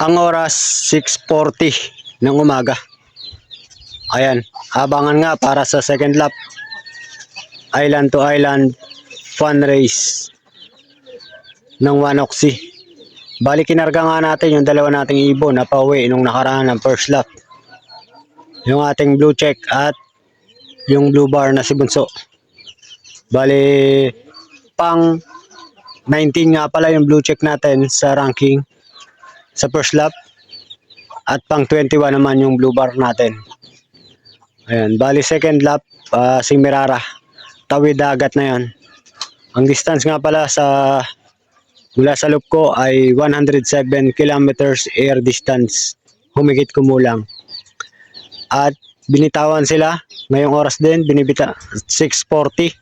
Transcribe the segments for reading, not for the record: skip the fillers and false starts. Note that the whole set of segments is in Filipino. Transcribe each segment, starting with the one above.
Ang oras 6:40 ng umaga. Ayan, abangan nga para sa second lap. Island to island fun race ng Wanoxi. Bali kinarga nga natin yung dalawa nating ibon na pauwi nung nakaraan ng first lap. Yung ating blue check at yung blue bar na si Bunso. Bali pang 19 nga pala yung blue check natin sa ranking sa first lap. At pang 21 naman yung blue bar natin. Ayan, bali second lap si Mirara. Tawid dagat na yan. Ang distance nga pala mula sa loop ko ay 107 kilometers air distance. Humigit kumulang. At binitawan sila. Ngayong oras din, 6:40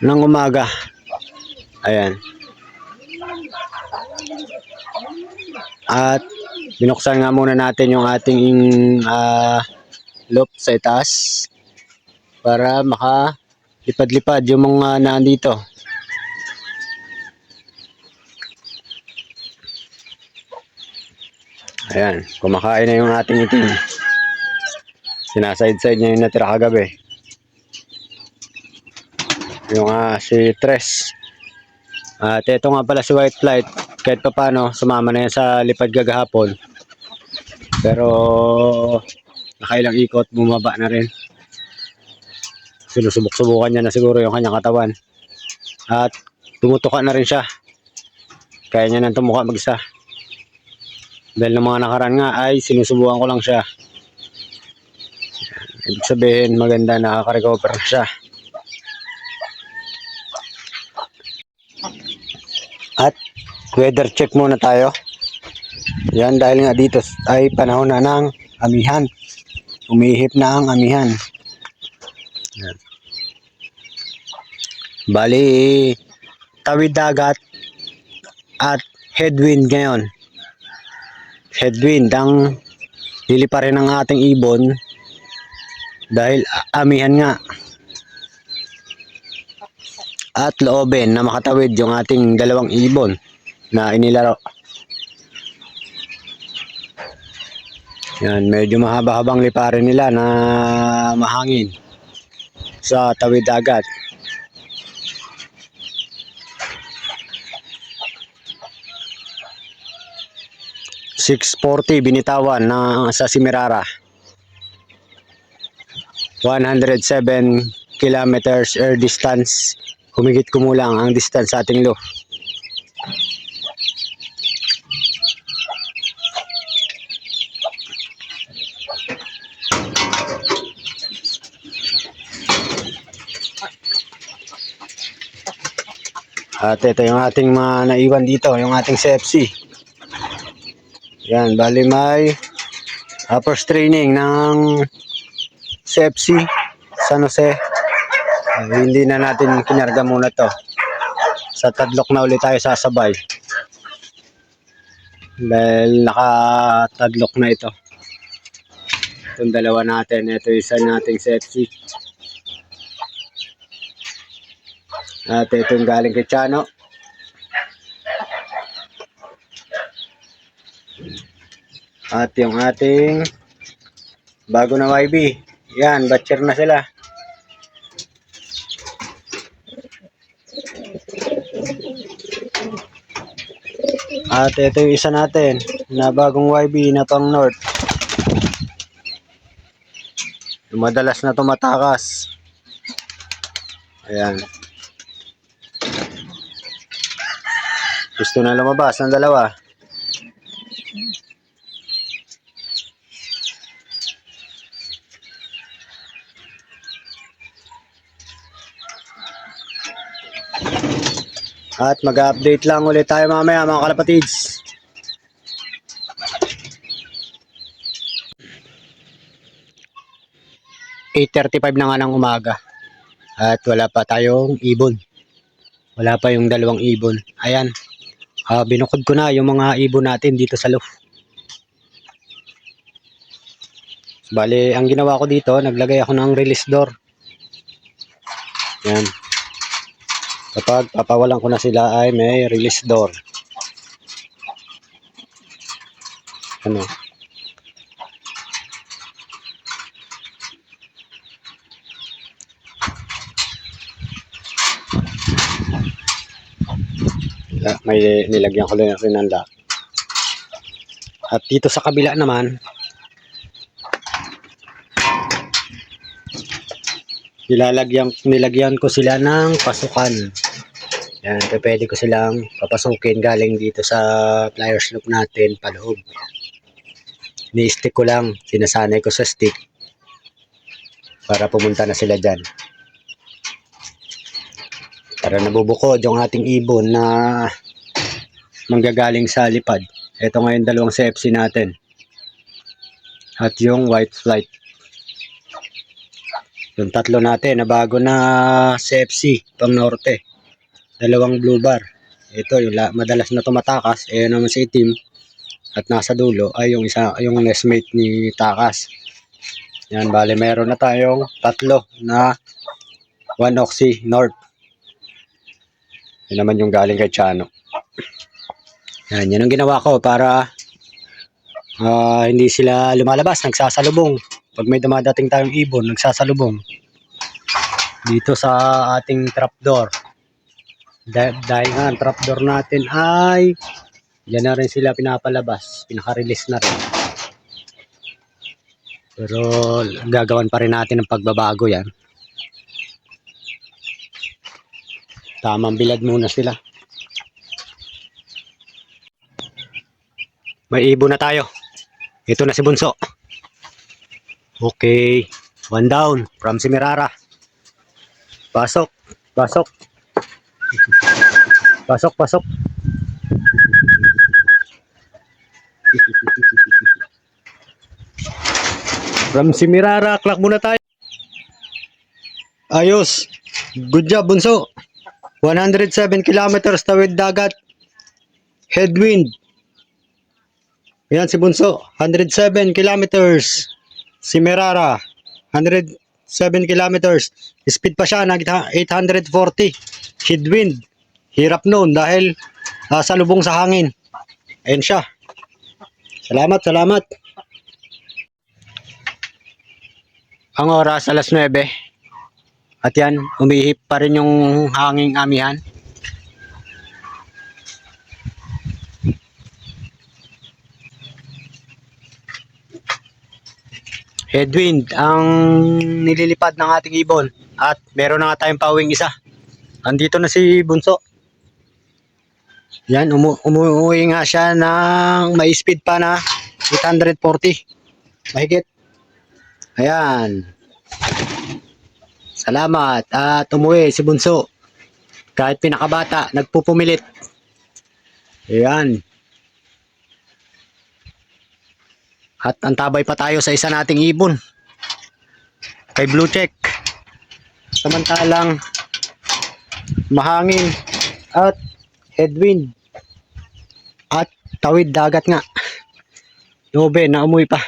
ng umaga. Ayan. At binuksan nga muna natin yung ating loop sa itaas para makalipad-lipad yung mga nandito. Ayan, kumakain na yung ating itim. Sinaside-side niya yung natira kagabi. Yung si Tres. At ito nga pala si White Flight. Kahit pa paano, sumama na yan sa lipad gagahapon. Pero nakailang ikot, bumaba na rin. Sinusubok-subukan niya na siguro yung kanyang katawan. At tumutuka na rin siya. Kaya niya nang tumuka mag-isa. Dahil ng mga nakaraan nga ay sinusubukan ko lang siya. Ibig sabihin maganda, nakaka-recover na siya. At weather check muna tayo. Yan, dahil nga dito ay panahon na ng amihan. Umihip na ang amihan. Yan. Bali, tawid dagat at headwind ngayon. Headwind ang liliparin ng ating ibon dahil amihan nga. At loobin na makatawid yung ating dalawang ibon na inilaro. Yan, medyo mahaba-habang liparin nila na mahangin sa tawid dagat. .640 binitawan na sa Simirara. 107 kilometers air distance. Humigit kumulang ang distance sa ating loop. At ito yung ating mga naiwan dito, yung ating CFC. Yan, bali may first training ng CFC San Jose. Hindi na natin kinarga muna to. Sa Tadlock na ulit tayo sasabay. Dahil naka-tadlock na ito. Itong dalawa natin. Ito isa nating CFC. At itong galing kay Chano. At yung ating bago na YB. Yan, batcher na sila. At ito yung isa natin na bagong YB na pang North. Madalas na tumatakas. Ayan. Gusto na lumabas ng dalawa. At mag-update lang ulit tayo mamaya mga kalapatids. .8:35 na nga ng umaga. At wala pa tayong ibon. Wala pa yung dalawang ibon. Ayan. Binukod ko na yung mga ibon natin dito sa loof. Bale, ang ginawa ko dito, naglagay ako ng release door. Yan. Kapag papawalan ko na sila ay may release door. Ano? May nilagyan ko rin ng lock. At dito sa kabila naman, nilagyan ko sila ng pasukan. Yan, pwede ko silang papasukin galing dito sa pliers loop natin paloob. Ni-stick ko lang, sinasanay ko sa stick para pumunta na sila dyan. Para nabubukod yung ating ibon na manggagaling sa lipad. Ito ngayon dalawang CFC natin. At yung white flight. Yung tatlo natin na bago na CFC pang norte. Dalawang blue bar. Ito yung madalas na tumatakas. Ayan naman si itim. At nasa dulo ay yung nestmate ni takas. Yan, bale meron na tayong tatlo na 1 Oxy North. Yan naman yung galing kay Chano. Yan ang ginawa ko para hindi sila lumalabas, nagsasalubong. Pag may dumadating tayong ibon, nagsasalubong dito sa ating trapdoor. Dahil nga ang trapdoor natin ay yan na rin sila pinapalabas, pinaka-release na rin. Pero gagawan pa rin natin ng pagbabago yan. Tamang bilad muna sila. May ibon na tayo. Ito na si Bunso. Okay. 1 down from Semirara. Pasok. Pasok. Pasok, pasok. From Semirara, clock muna tayo. Ayos. Good job, Bunso. 107 kilometers tawid dagat. Headwind. Ayan si Bunso. 107 kilometers. Semirara. 107 kilometers. Speed pa siya. 840. Headwind. Hirap noon dahil salubong sa hangin. Ayan siya. Salamat, salamat. Ang oras alas 9. At yan, umihip pa rin yung hanging amihan. Headwind ang nililipad ng ating ibon. At meron na nga tayong pauwing isa. Andito na si Bunso. Yan, umuwi nga siya ng may speed pa na 840. Mahigit. Ayan. Salamat. At umuwi si Bunso. Kahit pinakabata, nagpupumilit. Ayan. At antabay pa tayo sa isa nating ibon. Kay Blue Check. Samantalang mahangin at headwind. At tawid dagat nga. 9 na umuwi pa.